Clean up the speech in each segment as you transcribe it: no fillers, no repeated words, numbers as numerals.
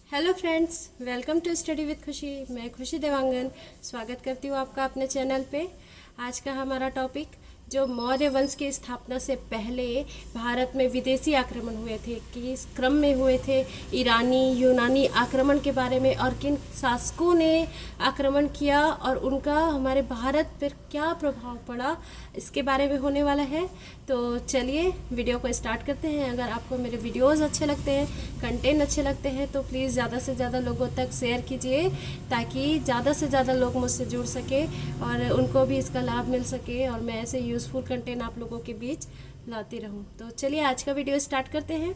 Hello friends, welcome to study with Khushi. मैं खुशी देवांगन स्वागत करती हूँ आपका अपने चैनल पे। आज का हमारा टॉपिक जो मौर्य वंश की स्थापना से पहले भारत में विदेशी आक्रमण हुए थे, किस क्रम में हुए थे, ईरानी यूनानी आक्रमण के बारे में और किन शासकों ने आक्रमण किया और उनका हमारे भारत पर क्या प्रभाव पड़ा, इसके बारे में होने वाला है। तो चलिए वीडियो को स्टार्ट करते हैं। अगर आपको मेरे वीडियोस अच्छे लगते हैं, कंटेंट अच्छे लगते हैं तो प्लीज़ ज़्यादा से ज़्यादा लोगों तक शेयर कीजिए ताकि ज़्यादा से ज़्यादा लोग मुझसे जुड़ सके और उनको भी इसका लाभ मिल सके और मैं ऐसे यूज़फुल कंटेंट आप लोगों के बीच लाती रहूं। तो चलिए आज का वीडियो स्टार्ट करते हैं।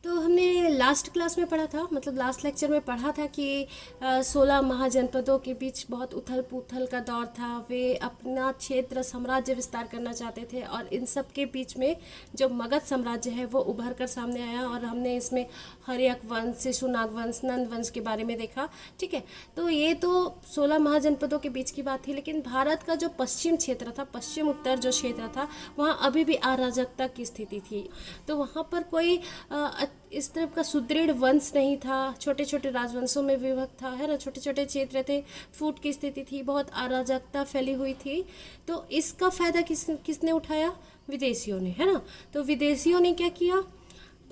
तो हमने लास्ट क्लास में पढ़ा था, मतलब लास्ट लेक्चर में पढ़ा था कि 16 महाजनपदों के बीच बहुत उथल पुथल का दौर था। वे अपना क्षेत्र साम्राज्य विस्तार करना चाहते थे और इन सब के बीच में जो मगध साम्राज्य है वो उभर कर सामने आया और हमने इसमें हर्यक वंश, शिशुनाग वंश, नंद वंश के बारे में देखा। ठीक है, तो ये तो 16 महाजनपदों के बीच की बात थी, लेकिन भारत का जो पश्चिम क्षेत्र था, पश्चिम उत्तर जो क्षेत्र था, वहाँ अभी भी अराजकता की स्थिति थी। तो वहाँ पर कोई इस तरह का सुदृढ़ वंश नहीं था, छोटे छोटे राजवंशों में विभक्त था, है ना, छोटे छोटे क्षेत्र थे, फूट की स्थिति थी, बहुत अराजकता फैली हुई थी। तो इसका फायदा किसने उठाया? विदेशियों ने, है ना। तो विदेशियों ने क्या किया?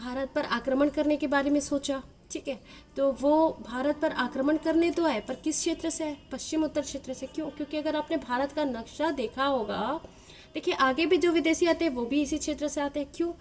भारत पर आक्रमण करने के बारे में सोचा। ठीक है, तो वो भारत पर आक्रमण करने तो आए, पर किस क्षेत्र से आए? पश्चिम उत्तर क्षेत्र से। क्यों? क्योंकि अगर आपने भारत का नक्शा देखा होगा, देखिए आगे भी जो विदेशी आते हैं वो भी इसी क्षेत्र से आते हैं। क्यों?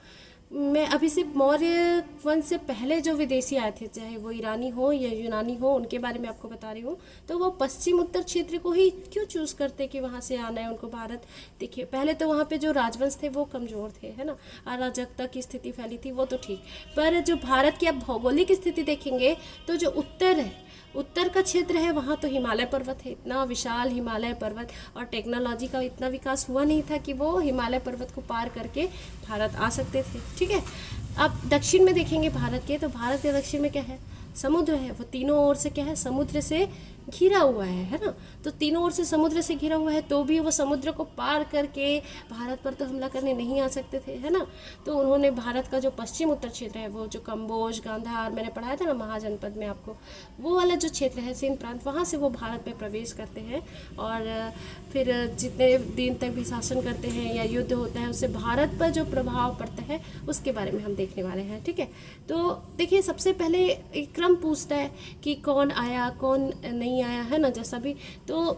मैं अभी सिर्फ मौर्य वंश से पहले जो विदेशी आए थे, चाहे वो ईरानी हो या यूनानी हो, उनके बारे में आपको बता रही हूँ। तो वो पश्चिम उत्तर क्षेत्र को ही क्यों चूज़ करते कि वहाँ से आना है उनको भारत? देखिए पहले तो वहाँ पे जो राजवंश थे वो कमज़ोर थे, है ना, अराजकता की स्थिति फैली थी, वो तो ठीक। पर जो भारत की आप भौगोलिक स्थिति देखेंगे तो जो उत्तर है, उत्तर का क्षेत्र है, वहाँ तो हिमालय पर्वत है, इतना विशाल हिमालय पर्वत, और टेक्नोलॉजी का इतना विकास हुआ नहीं था कि वो हिमालय पर्वत को पार करके भारत आ सकते थे। ठीक है, अब दक्षिण में देखेंगे भारत के, तो भारत के दक्षिण में क्या है? समुद्र है। वो तीनों ओर से क्या है? समुद्र से घिरा हुआ है ना। तो तीनों ओर से समुद्र से घिरा हुआ है, तो भी वो समुद्र को पार करके भारत पर तो हमला करने नहीं आ सकते थे, है ना। तो उन्होंने भारत का जो पश्चिम उत्तर क्षेत्र है, वो जो कम्बोज, गांधार, मैंने पढ़ाया था ना महाजनपद में आपको, वो वाला जो क्षेत्र है, सिंध प्रांत, वहाँ से वो भारत में प्रवेश करते हैं और फिर जितने दिन तक भी शासन करते हैं या युद्ध होता है, उससे भारत पर जो प्रभाव पड़ता है उसके बारे में हम देखने वाले हैं। ठीक है, तो देखिए सबसे पहले एक क्रम पूछता है कि कौन आया कौन नहीं आया, है ना, जैसा भी। तो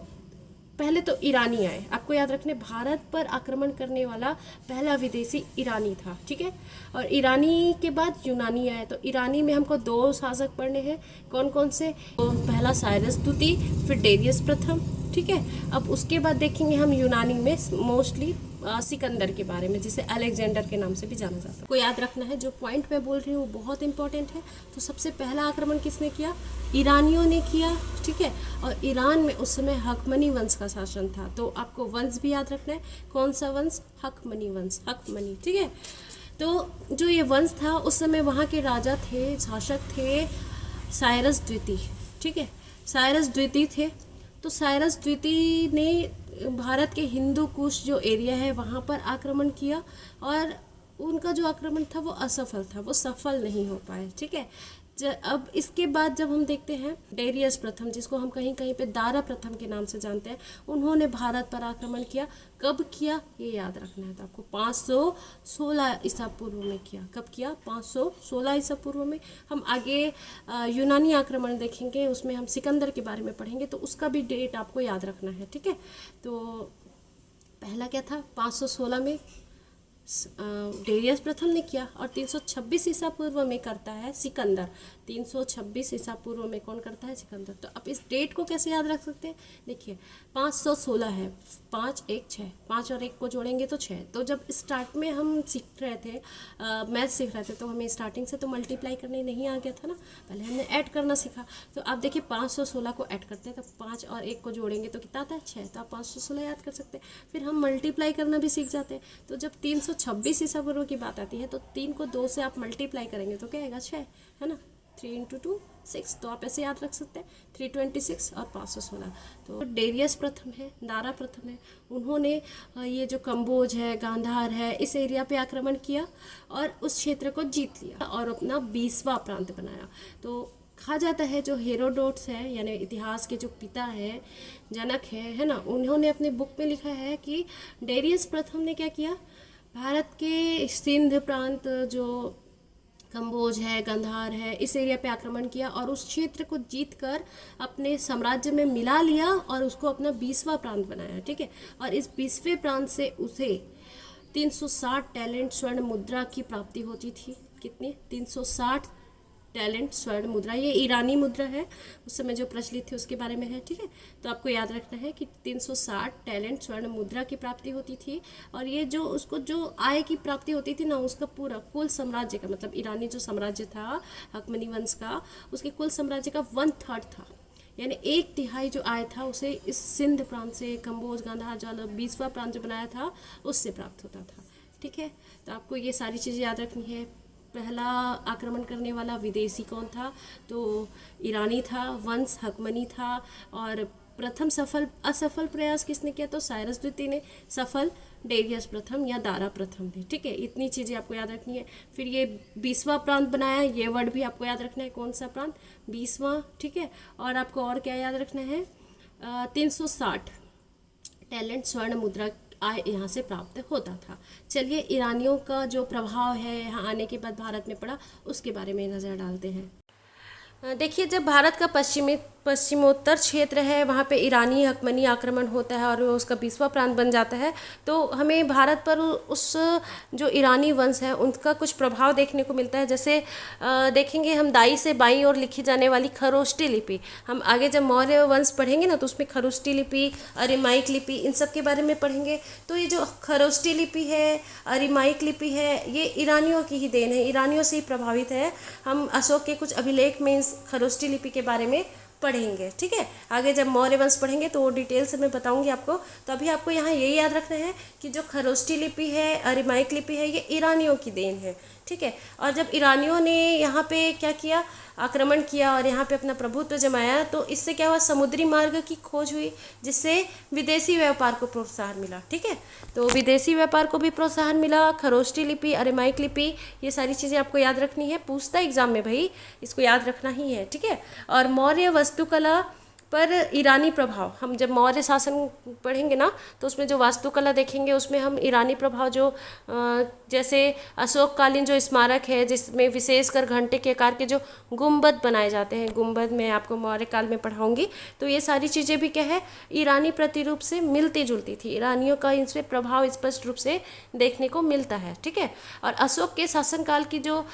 पहले तो ईरानी आए, आपको याद रखने, भारत पर आक्रमण करने वाला पहला विदेशी ईरानी था। ठीक है, और ईरानी के बाद यूनानी आए। तो ईरानी में हमको दो शासक पढ़ने हैं, कौन कौन से? तो पहला साइरस द्वितीय, फिर डेरियस प्रथम। ठीक है, अब उसके बाद देखेंगे हम यूनानी में मोस्टली सिकंदर के बारे में, जिसे अलेक्जेंडर के नाम से भी जाना जाता है। को याद रखना है, जो पॉइंट मैं बोल रही हूँ वो बहुत इंपॉर्टेंट है। तो सबसे पहला आक्रमण किसने किया? ईरानियों ने किया। ठीक है, और ईरान में उस समय हकमनी वंश का शासन था। तो आपको वंश भी याद रखना है, कौन सा वंश? हकमनी वंश, हकमनी। ठीक है, तो जो ये वंश था उस समय वहाँ के राजा थे, शासक थे साइरस द्वितीय। ठीक है, साइरस द्वितीय थे। तो साइरस द्वितीय ने भारत के हिंदू कुश जो एरिया है वहाँ पर आक्रमण किया और उनका जो आक्रमण था वो असफल था, वो सफल नहीं हो पाए। ठीक है, अब इसके बाद जब हम देखते हैं डेरियस प्रथम, जिसको हम कहीं कहीं पे दारा प्रथम के नाम से जानते हैं, उन्होंने भारत पर आक्रमण किया। कब किया ये याद रखना है तो आपको, 516 ईसा पूर्व में किया। कब किया? 516 ईसा पूर्व में। हम आगे यूनानी आक्रमण देखेंगे, उसमें हम सिकंदर के बारे में पढ़ेंगे, तो उसका भी डेट आपको याद रखना है। ठीक है, तो पहला क्या था? 516 में डेरियस प्रथम ने किया और 326 ईसा पूर्व में करता है सिकंदर। 326 ईसा पूर्व में कौन करता है? सिकंदर। तो अब इस डेट को कैसे याद रख सकते हैं? देखिए 516 है, 5 1 6, 5 और 1 को जोड़ेंगे तो 6। तो जब स्टार्ट में हम सीख रहे थे, मैथ सीख रहे थे, तो हमें स्टार्टिंग से तो मल्टीप्लाई करने नहीं आ गया था ना, पहले हमने ऐड करना सीखा। तो आप देखिए 516 को ऐड करते हैं तो 5 और 1 को जोड़ेंगे तो कितना आता है? 6। तो आप 516 याद कर सकते हैं। फिर हम मल्टीप्लाई करना भी सीख जाते हैं। तो जब 326 ईसा पूर्व की बात आती है तो 3 को 2 से आप मल्टीप्लाई करेंगे तो क्या आएगा? 6, है ना। 3 × 2 6, तो आप ऐसे याद रख सकते हैं 326 और 516। तो डेरियस प्रथम है, दारा प्रथम है, उन्होंने ये जो कम्बोज है, गांधार है, इस एरिया पे आक्रमण किया और उस क्षेत्र को जीत लिया और अपना 20वां प्रांत बनाया। तो कहा जाता है जो हेरोडोट्स है यानी इतिहास के जो पिता है, जनक है ना, उन्होंने अपने बुक में लिखा है कि डेरियस प्रथम ने क्या किया, भारत के सिंध प्रांत जो कंबोज है, गंधार है, इस एरिया पे आक्रमण किया और उस क्षेत्र को जीतकर अपने साम्राज्य में मिला लिया और उसको अपना 20वां प्रांत बनाया। ठीक है, और इस 20वें प्रांत से उसे 360 टैलेंट स्वर्ण मुद्रा की प्राप्ति होती थी। कितनी? 360 टैलेंट स्वर्ण मुद्रा। ये ईरानी मुद्रा है, उस समय जो प्रचलित थी उसके बारे में है। ठीक है, तो आपको याद रखना है कि 360 टैलेंट स्वर्ण मुद्रा की प्राप्ति होती थी और ये जो उसको जो आय की प्राप्ति होती थी ना, उसका पूरा कुल साम्राज्य का, मतलब ईरानी जो साम्राज्य था हकमनी वंश का, उसके कुल साम्राज्य का 1/3 था, यानी 1/3 जो आय था उसे इस सिंध प्रांत से, कंबोज, गांधार, जो 20वां प्रांत जो बनाया था उससे प्राप्त होता था। ठीक है, तो आपको ये सारी चीज़ें याद रखनी है। पहला आक्रमण करने वाला विदेशी कौन था? तो ईरानी था, वंश हकमनी था। और प्रथम असफल प्रयास किसने किया? तो साइरस द्वितीय ने। सफल डेरियस प्रथम या दारा प्रथम थे। ठीक है, इतनी चीज़ें आपको याद रखनी है। फिर ये 20वां प्रांत बनाया, ये वर्ड भी आपको याद रखना है। कौन सा प्रांत? 20वां। ठीक है, और आपको और क्या याद रखना है? 360 टैलेंट स्वर्ण मुद्रा आय यहाँ से प्राप्त होता था। चलिए, ईरानियों का जो प्रभाव है यहाँ आने के बाद भारत में पड़ा, उसके बारे में नज़र डालते हैं। देखिए, जब भारत का पश्चिमोत्तर क्षेत्र है वहाँ पे ईरानी हकमनी आक्रमण होता है और वो उसका 20वां प्रांत बन जाता है, तो हमें भारत पर उस जो ईरानी वंश है उनका कुछ प्रभाव देखने को मिलता है। जैसे देखेंगे हम दाई से बाईं ओर लिखी जाने वाली खरोष्टी लिपि, हम आगे जब मौर्य वंश पढ़ेंगे ना तो उसमें खरोष्टी लिपि, अरिमाइक लिपि, इन सब के बारे में पढ़ेंगे। तो ये जो खरोष्टी लिपि है, अरिमाइक लिपि है, ये ईरानियों की ही देन है, ईरानियों से ही प्रभावित है। हम अशोक के कुछ अभिलेख में इस खरोष्टी लिपि के बारे में पढ़ेंगे। ठीक है, आगे जब मौर्य वंश पढ़ेंगे तो वो डिटेल से मैं बताऊंगी आपको। तो अभी आपको यहाँ यही याद रखना है कि जो खरोष्टी लिपि है, अरिमाइक लिपि है, ये ईरानियों की देन है। ठीक है, और जब ईरानियों ने यहाँ पे क्या किया, आक्रमण किया और यहाँ पे अपना प्रभुत्व जमाया, तो इससे क्या हुआ, समुद्री मार्ग की खोज हुई जिससे विदेशी व्यापार को प्रोत्साहन मिला। ठीक है, तो विदेशी व्यापार को भी प्रोत्साहन मिला। खरोष्टी लिपि, अरिमाइक लिपि, ये सारी चीज़ें आपको याद रखनी है, पूछता एग्जाम में भाई, इसको याद रखना ही है। ठीक है, और मौर्य वास्तुकला पर ईरानी प्रभाव, हम जब मौर्य शासन पढ़ेंगे ना तो उसमें जो वास्तुकला देखेंगे उसमें हम ईरानी प्रभाव जो जैसे अशोककालीन जो स्मारक है जिसमें विशेषकर घंटे के आकार के जो गुंबद बनाए जाते हैं, गुंबद मैं आपको मौर्य काल में पढ़ाऊंगी, तो ये सारी चीज़ें भी क्या है, ईरानी प्रतिरूप से मिलती जुलती थी। ईरानियों का इसमें प्रभाव स्पष्ट रूप से देखने को मिलता है। ठीक है, और अशोक के शासनकाल की जो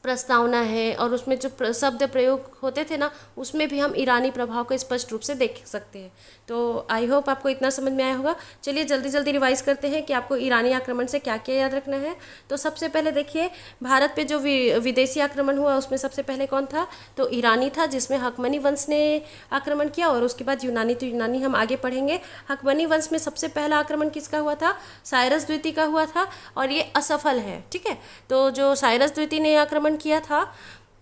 प्रस्तावना है और उसमें जो शब्द प्रयोग होते थे ना, उसमें भी हम ईरानी प्रभाव को स्पष्ट रूप से देख सकते हैं। तो आई होप आपको इतना समझ में आया होगा। चलिए जल्दी जल्दी रिवाइज करते हैं कि आपको ईरानी आक्रमण से क्या क्या याद रखना है। तो सबसे पहले देखिए, भारत पे जो विदेशी आक्रमण हुआ उसमें सबसे पहले कौन था, तो ईरानी था, जिसमें हकमनी वंश ने आक्रमण किया। और उसके बाद यूनानी, तो यूनानी हम आगे पढ़ेंगे। हकमनी वंश में सबसे पहला आक्रमण किसका हुआ था, साइरस द्वितीय का हुआ था, और ये असफल है। ठीक है, तो जो साइरस द्वितीय ने आक्रमण किया था,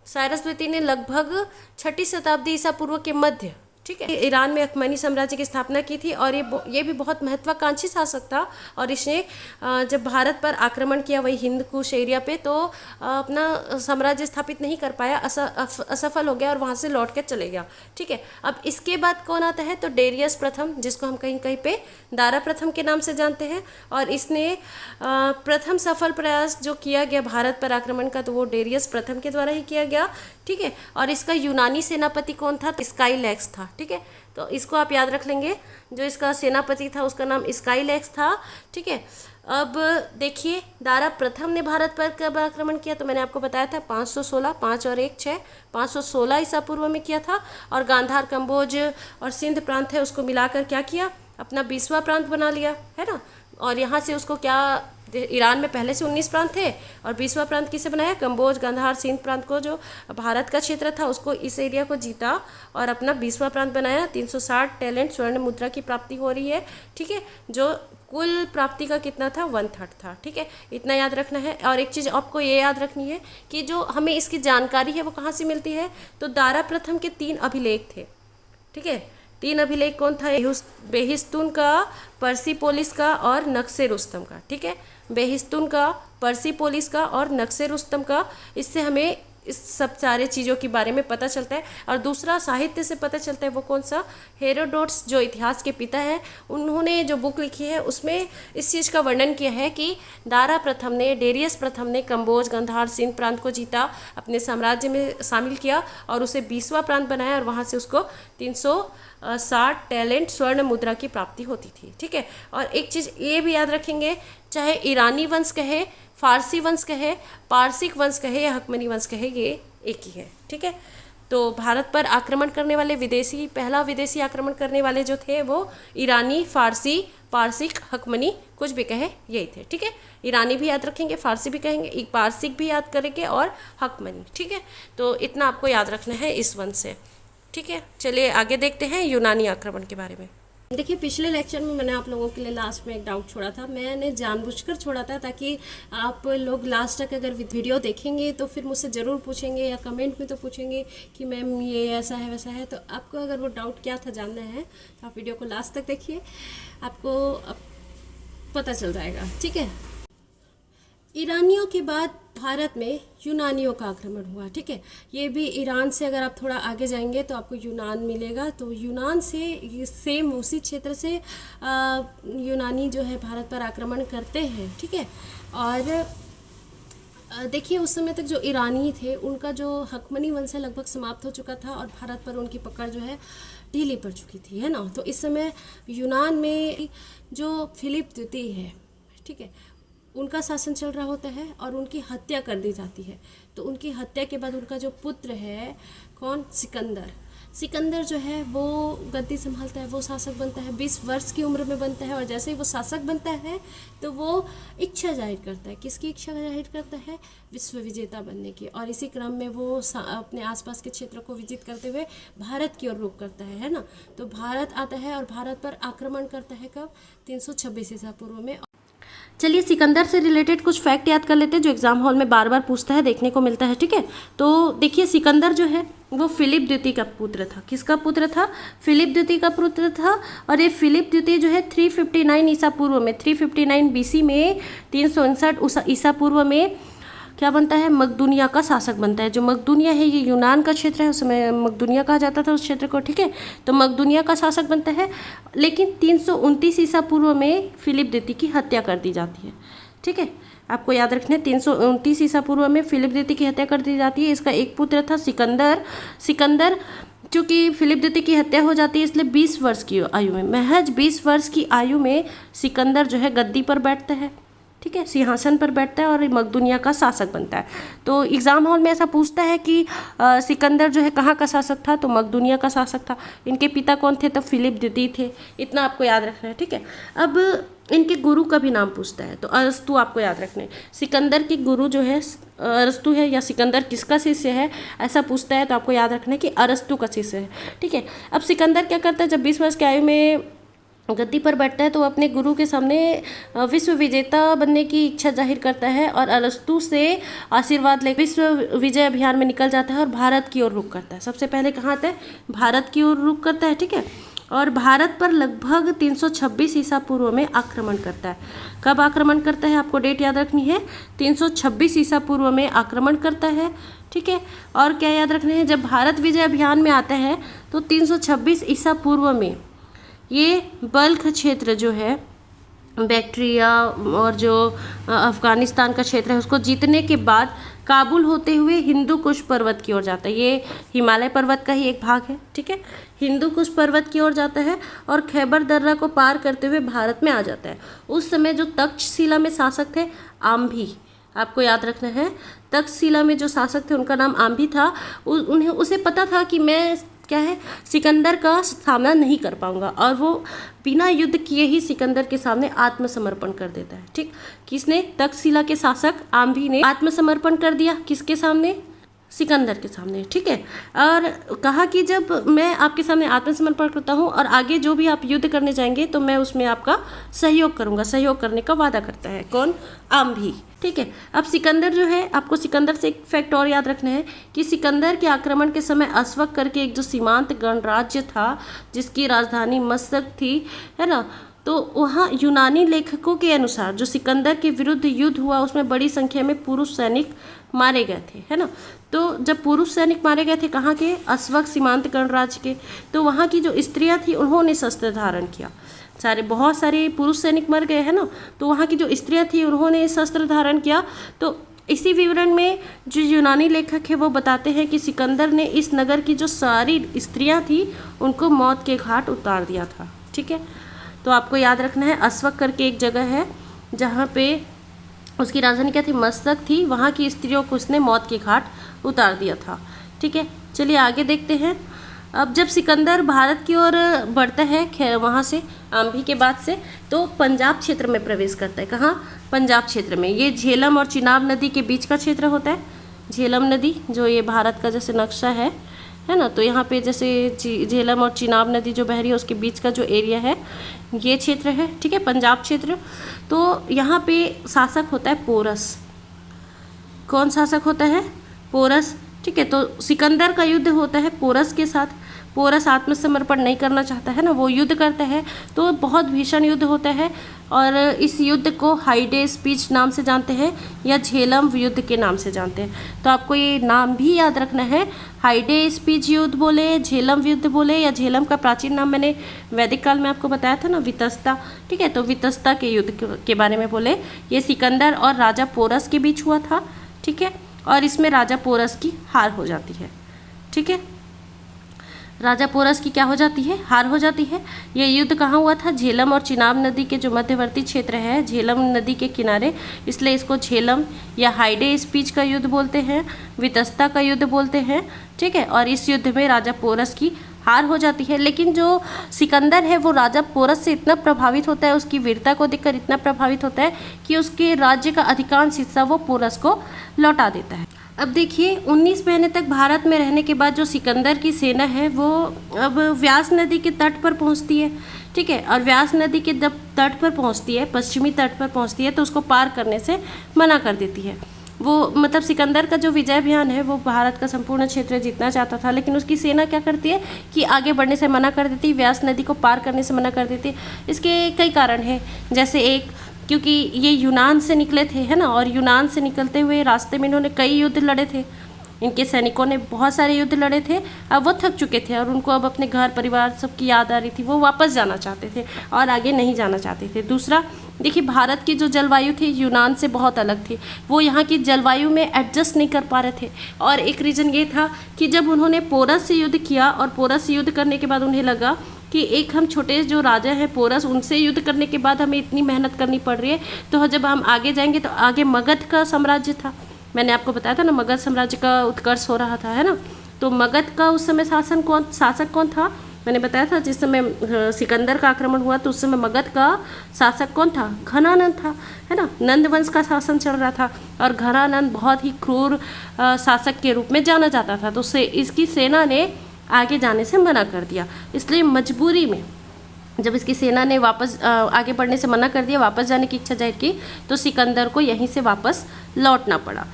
साइरस द्वितीय ने लगभग 6ठी शताब्दी ईसा पूर्व के मध्य, ठीक है, ईरान में अखमनी साम्राज्य की स्थापना की थी। और ये भी बहुत महत्वाकांक्षी शासक था और इसने जब भारत पर आक्रमण किया वही हिंद कुश एरिया पे, तो अपना साम्राज्य स्थापित नहीं कर पाया, असफल हो गया और वहाँ से लौट के चले गया। ठीक है, अब इसके बाद कौन आता है, तो डेरियस प्रथम, जिसको हम कहीं कहीं पे दारा प्रथम के नाम से जानते हैं। और इसने प्रथम सफल प्रयास जो किया गया भारत पर आक्रमण का, तो वो डेरियस प्रथम के द्वारा ही किया गया। ठीक है, और इसका यूनानी सेनापति कौन था, स्काईलैक्स था। ठीक है, तो इसको आप याद रख लेंगे, जो इसका सेनापति था उसका नाम स्काईलैक्स था। ठीक है, अब देखिए दारा प्रथम ने भारत पर कब आक्रमण किया, तो मैंने आपको बताया था 516, 5 और 1 6, 516 ईसा पूर्व में किया था। और गांधार, कंबोज और सिंध प्रांत है उसको मिलाकर क्या किया, अपना 20वां प्रांत बना लिया, है ना। और यहाँ से उसको क्या, ईरान में पहले से 19 प्रांत थे और 20वां प्रांत किसे बनाया, कंबोज, गांधार, सिंध प्रांत को, जो भारत का क्षेत्र था उसको, इस एरिया को जीता और अपना 20वां प्रांत बनाया। 360 टैलेंट स्वर्ण मुद्रा की प्राप्ति हो रही है। ठीक है, जो कुल प्राप्ति का कितना था, 1/3 था। ठीक है, इतना याद रखना है। और एक चीज़ आपको ये याद रखनी है कि जो हमें इसकी जानकारी है वो कहाँ से मिलती है, तो दारा प्रथम के 3 अभिलेख थे। ठीक है, 3 अभिलेख कौन था, बेहिस्तून का, पर्सीपोलिस का और नक्शे रुस्तम का। ठीक है, बेहिस्तून का, पर्सीपोलिस का और नक्शे रुस्तम का। इससे हमें इस सब सारे चीज़ों के बारे में पता चलता है। और दूसरा साहित्य से पता चलता है, वो कौन सा, हेरोडोट्स जो इतिहास के पिता है, उन्होंने जो बुक लिखी है उसमें इस चीज़ का वर्णन किया है कि दारा प्रथम ने, डेरियस प्रथम ने कंबोज, गंधार, सिंध प्रांत को जीता, अपने साम्राज्य में शामिल किया और उसे 20वां प्रांत बनाया और वहाँ से उसको 360 टैलेंट स्वर्ण मुद्रा की प्राप्ति होती थी। ठीक है, और एक चीज़ ये भी याद रखेंगे, चाहे ईरानी वंश कहे, फारसी वंश कहे, पारसिक वंश कहे या हकमनी वंश कहे, ये एक ही है। ठीक है, तो भारत पर आक्रमण करने वाले पहला विदेशी आक्रमण करने वाले जो थे वो ईरानी, फारसी, पारसिक, हकमनी, कुछ भी कहे यही थे। ठीक है, ईरानी भी याद रखेंगे, फारसी भी कहेंगे, पारसिक भी याद करेंगे और हकमनी। ठीक है, तो इतना आपको याद रखना है इस वंश से। ठीक है, चलिए आगे देखते हैं यूनानी आक्रमण के बारे में। देखिए, पिछले लेक्चर में मैंने आप लोगों के लिए लास्ट में एक डाउट छोड़ा था, मैंने जानबूझकर छोड़ा था ताकि आप लोग लास्ट तक अगर वीडियो देखेंगे तो फिर मुझसे ज़रूर पूछेंगे या कमेंट में तो पूछेंगे कि मैम ये ऐसा है वैसा है। तो आपको अगर वो डाउट क्या था जानना है तो आप वीडियो को लास्ट तक देखिए, आपको पता चल जाएगा। ठीक है, ईरानियों के बाद भारत में यूनानियों का आक्रमण हुआ। ठीक है, ये भी ईरान से अगर आप थोड़ा आगे जाएंगे तो आपको यूनान मिलेगा। तो यूनान से सेम उसी क्षेत्र से यूनानी जो है भारत पर आक्रमण करते हैं। ठीक है, और देखिए उस समय तक जो ईरानी थे उनका जो हकमनी वंश है लगभग समाप्त हो चुका था और भारत पर उनकी पकड़ जो है ढीली पड़ चुकी थी, है ना। तो इस समय यूनान में जो फिलिप द्वितीय है, ठीक है, उनका शासन चल रहा होता है और उनकी हत्या कर दी जाती है। तो उनकी हत्या के बाद उनका जो पुत्र है, कौन, सिकंदर जो है वो गद्दी संभालता है, वो शासक बनता है, 20 वर्ष की उम्र में बनता है। और जैसे ही वो शासक बनता है तो वो इच्छा जाहिर करता है, किसकी इच्छा जाहिर करता है, विश्व विजेता बनने की। और इसी क्रम में वो अपने आसपास के क्षेत्र को विजित करते हुए भारत की ओर रुख करता है ना। तो भारत आता है और भारत पर आक्रमण करता है कब, 326 ईसा पूर्व में। चलिए सिकंदर से रिलेटेड कुछ फैक्ट याद कर लेते हैं जो एग्जाम हॉल में बार बार पूछता है, देखने को मिलता है। ठीक है, तो देखिए सिकंदर जो है वो फिलिप द्वितीय का पुत्र था। किसका पुत्र था, फिलिप द्वितीय का पुत्र था। और ये फिलिप द्वितीय जो है 359 ईसा पूर्व में, 359 बीसी में, 359 ईसा पूर्व में क्या बनता है, मकदूनिया का शासक बनता है। जो मकदूनिया है ये यूनान का क्षेत्र है, उस समय मकदूनिया कहा जाता था उस क्षेत्र को। ठीक है, तो मकदूनिया का शासक बनता है। लेकिन 329 ईसा पूर्व में फिलिप द्वितीय की हत्या कर दी जाती है। ठीक है, आपको याद रखना है 329 ईसा पूर्व में फिलिप द्वितीय की हत्या कर दी जाती है। इसका एक पुत्र था सिकंदर। चूँकि फिलिप द्वितीय की हत्या हो जाती है इसलिए 20 वर्ष की आयु में, महज 20 वर्ष की आयु में सिकंदर जो है गद्दी पर बैठता है। ठीक है, सिंहासन पर बैठता है और मकदूनिया का शासक बनता है। तो एग्जाम हॉल में ऐसा पूछता है कि सिकंदर जो है कहाँ का शासक था, तो मकदूनिया का शासक था। इनके पिता कौन थे, तो फिलिप द्वितीय थे। इतना आपको याद रखना है। ठीक है, अब इनके गुरु का भी नाम पूछता है, तो अरस्तु आपको याद रखना है। सिकंदर के गुरु जो है अरस्तु है, या सिकंदर किसका शिष्य है ऐसा पूछता है तो आपको याद रखना है कि अरस्तु का शिष्य है। ठीक है, अब सिकंदर क्या करता है, जब 20 वर्ष की आयु में गद्दी पर बैठता है तो अपने गुरु के सामने विश्व विजेता बनने की इच्छा जाहिर करता है और अरस्तु से आशीर्वाद लेकर विश्व विजय अभियान में निकल जाता है और भारत की ओर रुख करता है। सबसे पहले कहाँ आता है, भारत की ओर रुख करता है। ठीक है, और भारत पर लगभग 326 ईसा पूर्व में आक्रमण करता है। कब आक्रमण करता है, आपको डेट याद रखनी है, 326 ईसा पूर्व में आक्रमण करता है। ठीक है, और क्या याद रखना है, जब भारत विजय अभियान में आता है तो 326 ईसा पूर्व में ये बल्ख क्षेत्र जो है, बैक्ट्रिया और जो अफ़गानिस्तान का क्षेत्र है उसको जीतने के बाद काबुल होते हुए हिंदू कुश पर्वत की ओर जाता है। ये हिमालय पर्वत का ही एक भाग है। ठीक है, हिंदू कुश पर्वत की ओर जाता है और खैबर दर्रा को पार करते हुए भारत में आ जाता है। उस समय जो तक्षशिला में शासक थे आम्भी, आपको याद रखना है, तक्षशिला में जो शासक थे उनका नाम आम्भी था। उसे पता था कि मैं क्या है, सिकंदर का सामना नहीं कर पाऊंगा और वो बिना युद्ध किए ही सिकंदर के सामने आत्मसमर्पण कर देता है। ठीक, किसने, तक्षशिला के शासक आम्भी ने आत्मसमर्पण कर दिया, किसके सामने, सिकंदर के सामने। ठीक है, और कहा कि जब मैं आपके सामने आत्मसमर्पण करता हूँ और आगे जो भी आप युद्ध करने जाएंगे तो मैं उसमें आपका सहयोग करूँगा, सहयोग करने का वादा करता है। कौन, आम्भी। ठीक है, अब सिकंदर जो है, आपको सिकंदर से एक फैक्ट और याद रखना है कि सिकंदर के आक्रमण के समय अस्वक करके एक जो सीमांत गणराज्य था जिसकी राजधानी मस्कत थी, है ना, तो वहाँ यूनानी लेखकों के अनुसार जो सिकंदर के विरुद्ध युद्ध हुआ उसमें बड़ी संख्या में पुरुष सैनिक मारे गए थे, है ना। तो जब पुरुष सैनिक मारे गए थे कहाँ के, अस्वक सीमांत गणराज्य के, तो वहाँ की जो स्त्रियाँ थी उन्होंने शस्त्र धारण किया। बहुत सारे पुरुष सैनिक मर गए हैं ना, तो वहाँ की जो स्त्रियाँ थी उन्होंने शस्त्र धारण किया। तो इसी विवरण में जो यूनानी लेखक है वो बताते हैं कि सिकंदर ने इस नगर की जो सारी स्त्रियाँ थी उनको मौत के घाट उतार दिया था। ठीक है, तो आपको याद रखना है, अस्वक करके एक जगह है जहाँ पे उसकी राजधानी क्या थी, मस्तक थी, वहाँ की स्त्रियों को उसने मौत के घाट उतार दिया था। ठीक है, चलिए आगे देखते हैं। अब जब सिकंदर भारत की ओर बढ़ता है वहाँ से आम्भी के बाद से, तो पंजाब क्षेत्र में प्रवेश करता है। कहाँ, पंजाब क्षेत्र में। ये झेलम और चिनाब नदी के बीच का क्षेत्र होता है। झेलम नदी जो ये भारत का जैसे नक्शा है ना, तो यहाँ पे जैसे झेलम और चिनाब नदी जो बह रही है उसके बीच का जो एरिया है ये क्षेत्र है। ठीक है, पंजाब क्षेत्र। तो यहाँ पे शासक होता है पोरस। कौन शासक होता है, पोरस। ठीक है, तो सिकंदर का युद्ध होता है पोरस के साथ। पोरस आत्मसमर्पण नहीं करना चाहता है ना, वो युद्ध करता है, तो बहुत भीषण युद्ध होता है। और इस युद्ध को हाइडे स्पीच नाम से जानते हैं या झेलम युद्ध के नाम से जानते हैं। तो आपको ये नाम भी याद रखना है, हाइडे स्पीच युद्ध बोले, झेलम युद्ध बोले, या झेलम का प्राचीन नाम मैंने वैदिक काल में आपको बताया था ना, वितस्ता। ठीक है, तो वितस्ता के युद्ध के बारे में बोले। ये सिकंदर और राजा पोरस के बीच हुआ था। ठीक है, और इसमें राजा पोरस की हार हो जाती है। ठीक है, राजा पोरस की क्या हो जाती है, हार हो जाती है। ये युद्ध कहाँ हुआ था, झेलम और चिनाब नदी के जो मध्यवर्ती क्षेत्र है, झेलम नदी के किनारे, इसलिए इसको झेलम या हाइडे स्पीच का युद्ध बोलते हैं, वितस्ता का युद्ध बोलते हैं। ठीक है, और इस युद्ध में राजा पोरस की हार हो जाती है। लेकिन जो सिकंदर है वो राजा पोरस से इतना प्रभावित होता है, उसकी वीरता को देखकर इतना प्रभावित होता है कि उसके राज्य का अधिकांश हिस्सा वो पोरस को लौटा देता है। अब देखिए, 19 महीने तक भारत में रहने के बाद जो सिकंदर की सेना है वो अब व्यास नदी के तट पर पहुंचती है। ठीक है, और व्यास नदी के जब तट पर पहुंचती है, पश्चिमी तट पर पहुंचती है, तो उसको पार करने से मना कर देती है। वो मतलब सिकंदर का जो विजय अभियान है वो भारत का संपूर्ण क्षेत्र जीतना चाहता था, लेकिन उसकी सेना क्या करती है कि आगे बढ़ने से मना कर देती है, व्यास नदी को पार करने से मना कर देती है। इसके कई कारण हैं, जैसे एक, क्योंकि ये यूनान से निकले थे, है ना, और यूनान से निकलते हुए रास्ते में इन्होंने कई युद्ध लड़े थे। इनके सैनिकों ने बहुत सारे युद्ध लड़े थे। अब वो थक चुके थे और उनको अब अपने घर परिवार सबकी याद आ रही थी, वो वापस जाना चाहते थे और आगे नहीं जाना चाहते थे। दूसरा, देखिए, भारत की जो जलवायु थी यूनान से बहुत अलग थी, वो यहाँ की जलवायु में एडजस्ट नहीं कर पा रहे थे। और एक रीज़न ये था कि जब उन्होंने पोरस से युद्ध किया और पोरस से युद्ध करने के बाद उन्हें लगा कि एक हम छोटे जो राजा हैं पोरस, उनसे युद्ध करने के बाद हमें इतनी मेहनत करनी पड़ रही है, तो जब हम आगे जाएंगे तो आगे मगध का साम्राज्य था, मैंने आपको बताया था ना, मगध साम्राज्य का उत्कर्ष हो रहा था, है ना। तो मगध का उस समय शासक कौन था, मैंने बताया था, जिस समय सिकंदर का आक्रमण हुआ तो उस समय मगध का शासक कौन था, घनानंद था, है ना। नंद वंश का शासन चल रहा था और घनानंद बहुत ही क्रूर शासक के रूप में जाना जाता था। तो इसकी सेना ने आगे जाने से मना कर दिया। इसलिए मजबूरी में जब इसकी सेना ने वापस आगे बढ़ने से मना कर दिया, वापस जाने की इच्छा जाहिर की, तो सिकंदर को यहीं से वापस लौटना पड़ा।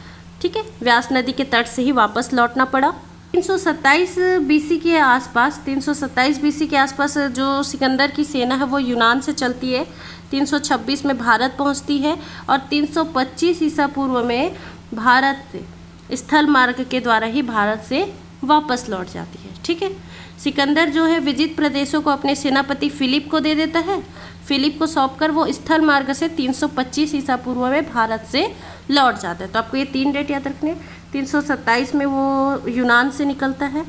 ठीक है, व्यास नदी के तट से ही वापस लौटना पड़ा। 327 बीसी के आसपास, 327 बीसी के आसपास जो सिकंदर की सेना है वो यूनान से चलती है, 326 में भारत पहुंचती है और 325 ईसा पूर्व में भारत स्थल मार्ग के द्वारा ही भारत से वापस लौट जाती है। ठीक है, सिकंदर जो है विजित प्रदेशों को अपने सेनापति फिलिप को दे देता है। फिलिप को सौंपकर वो स्थल मार्ग से 325 ईसा पूर्व में भारत से लौट जाता है। तो आपको ये 3 डेट याद रखने, 327 में वो यूनान से निकलता है,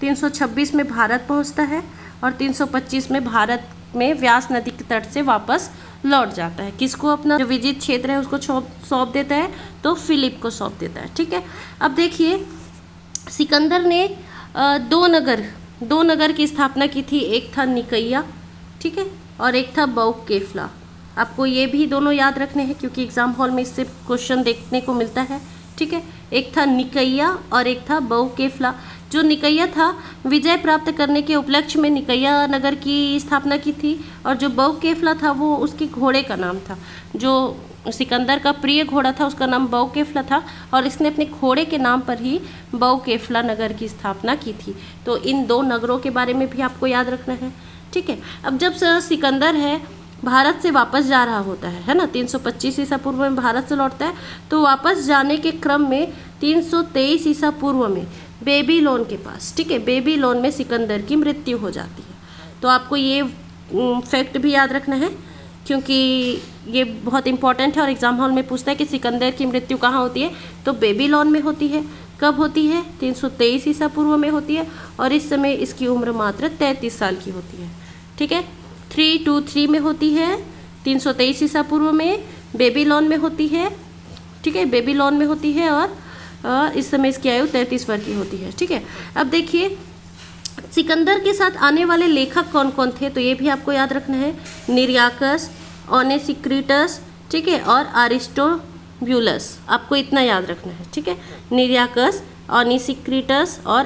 326 में भारत पहुंचता है और 325 में भारत में व्यास नदी के तट से वापस लौट जाता है। किसको, अपना जो विजित क्षेत्र है उसको सौंप देता है, तो फिलिप को सौंप देता है। ठीक है, अब देखिए, सिकंदर ने दो नगर की स्थापना की थी। एक था निकैया, ठीक है, और एक था बौकेफ्ला। आपको ये भी दोनों याद रखने हैं क्योंकि एग्जाम हॉल में इससे क्वेश्चन देखने को मिलता है। ठीक है, एक था निकैया और एक था बौकेफ्ला। जो निकैया था विजय प्राप्त करने के उपलक्ष्य में निकैया नगर की स्थापना की थी, और जो बौकेफ्ला था वो उसके घोड़े का नाम था। जो सिकंदर का प्रिय घोड़ा था उसका नाम बौकेफ्ला था और इसने अपने घोड़े के नाम पर ही बौकेफ्ला नगर की स्थापना की थी। तो इन 2 नगरों के बारे में भी आपको याद रखना है। ठीक है, अब जब सिकंदर है भारत से वापस जा रहा होता है ना, 325 ईसा पूर्व में भारत से लौटता है, तो वापस जाने के क्रम में 323 ईसा पूर्व में बेबीलोन के पास, ठीक है, बेबीलोन में सिकंदर की मृत्यु हो जाती है। तो आपको ये फैक्ट भी याद रखना है क्योंकि ये बहुत इंपॉर्टेंट है और एग्जाम हॉल में पूछता है कि सिकंदर की मृत्यु कहाँ होती है, तो बेबीलोन में होती है। कब होती है? 323 ईसा पूर्व में होती है और इस समय इसकी उम्र मात्र 33 साल की होती है, ठीक है। 323 में होती है, 323 ईसा पूर्व में बेबीलोन में होती है, ठीक है, बेबीलोन में होती है और इस समय इसकी आयु 33 वर्ष की होती है, ठीक है। अब देखिए सिकंदर के साथ आने वाले लेखक कौन कौन थे, तो ये भी आपको याद रखना है, निरियाकस, ओनेसिक्रिटस, ठीक है, और अरिस्टोब्यूलस, आपको इतना याद रखना है, ठीक है, निरियाकस, ओनेसिक्रिटस और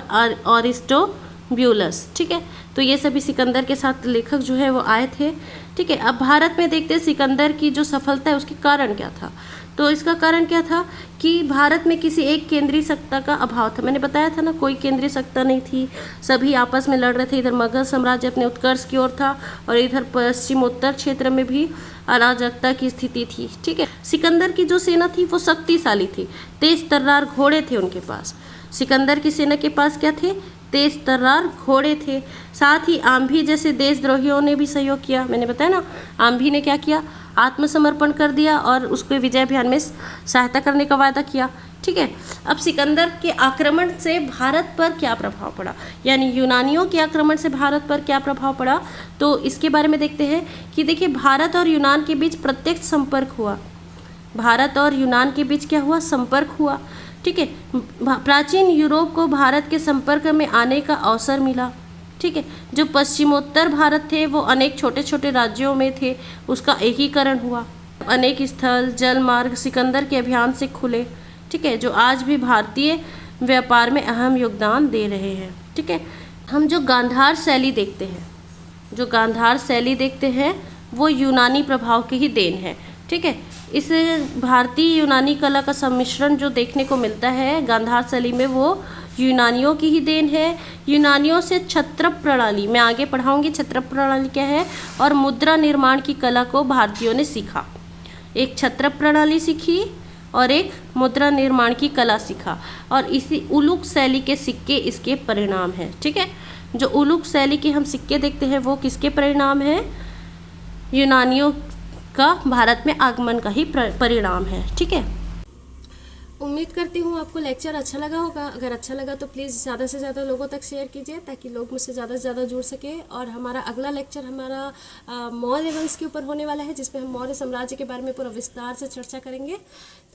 अरिस्टोब्यूलस, ठीक है। तो ये सभी सिकंदर के साथ लेखक जो है वो आए थे, ठीक है। अब भारत में देखते हैं सिकंदर की जो सफलता है उसके कारण क्या था। तो इसका कारण क्या था कि भारत में किसी एक केंद्रीय सत्ता का अभाव था। मैंने बताया था ना, कोई केंद्रीय सत्ता नहीं थी, सभी आपस में लड़ रहे थे। इधर मगध साम्राज्य अपने उत्कर्ष की ओर था और इधर पश्चिमोत्तर क्षेत्र में भी अराजकता की स्थिति थी, ठीक है। सिकंदर की जो सेना थी वो शक्तिशाली थी, तेज तर्रार घोड़े थे उनके पास। सिकंदर की सेना के पास क्या थे? तेज तर्रार घोड़े थे। साथ ही आम्भी जैसे देशद्रोहियों ने भी सहयोग किया। मैंने बताया ना, आम्भी ने क्या किया? आत्मसमर्पण कर दिया और उसको विजय अभियान में सहायता करने का वायदा किया, ठीक है। अब सिकंदर के आक्रमण से भारत पर क्या प्रभाव पड़ा, यानी यूनानियों के आक्रमण से भारत पर क्या प्रभाव पड़ा, तो इसके बारे में देखते हैं कि देखिए भारत और यूनान के बीच प्रत्यक्ष संपर्क हुआ। भारत और यूनान के बीच क्या हुआ? संपर्क हुआ, ठीक है। प्राचीन यूरोप को भारत के संपर्क में आने का अवसर मिला, ठीक है। जो पश्चिमोत्तर भारत थे वो अनेक छोटे छोटे राज्यों में थे, उसका एकीकरण हुआ। अनेक स्थल जल मार्ग सिकंदर के अभियान से खुले, ठीक है, जो आज भी भारतीय व्यापार में अहम योगदान दे रहे हैं, ठीक है। हम जो गांधार शैली देखते हैं, जो गांधार शैली देखते हैं वो यूनानी प्रभाव की ही देन है, ठीक है। इस भारतीय यूनानी कला का सम्मिश्रण जो देखने को मिलता है गांधार शैली में, वो यूनानियों की ही देन है। यूनानियों से छत्रप प्रणाली, मैं आगे पढ़ाऊंगी छत्रप प्रणाली क्या है, और मुद्रा निर्माण की कला को भारतीयों ने सीखा। एक छत्रप प्रणाली सीखी और एक मुद्रा निर्माण की कला सीखा, और इसी उलुक शैली के सिक्के इसके परिणाम हैं, ठीक है। जो उलुक शैली के हम सिक्के देखते हैं वो किसके परिणाम हैं? यूनानियों का भारत में आगमन का ही परिणाम है, ठीक है। उम्मीद करती हूँ आपको लेक्चर अच्छा लगा होगा। अगर अच्छा लगा तो प्लीज़ ज़्यादा से ज़्यादा लोगों तक शेयर कीजिए ताकि लोग मुझसे ज़्यादा से ज़्यादा जुड़ सके। और हमारा अगला लेक्चर हमारा मौर्य वंश के ऊपर होने वाला है, जिसमें हम मौर्य साम्राज्य के बारे में पूरा विस्तार से चर्चा करेंगे।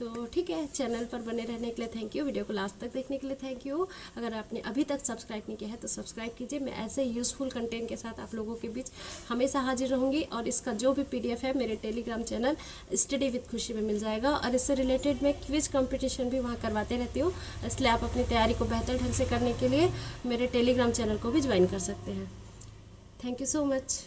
तो ठीक है, चैनल पर बने रहने के लिए थैंक यू, वीडियो को लास्ट तक देखने के लिए थैंक यू। अगर आपने अभी तक सब्सक्राइब नहीं किया है तो सब्सक्राइब कीजिए। मैं ऐसे यूज़फुल कंटेंट के साथ आप लोगों के बीच हमेशा हाजिर रहूँगी। और इसका जो भी PDF है मेरे टेलीग्राम चैनल स्टडी विद खुशी में मिल जाएगा। और इससे रिलेटेड मैं क्विज कंपटीशन भी वहाँ करवाते रहती हूँ, इसलिए आप अपनी तैयारी को बेहतर ढंग से करने के लिए मेरे टेलीग्राम चैनल को भी ज्वाइन कर सकते हैं। Thank you so much.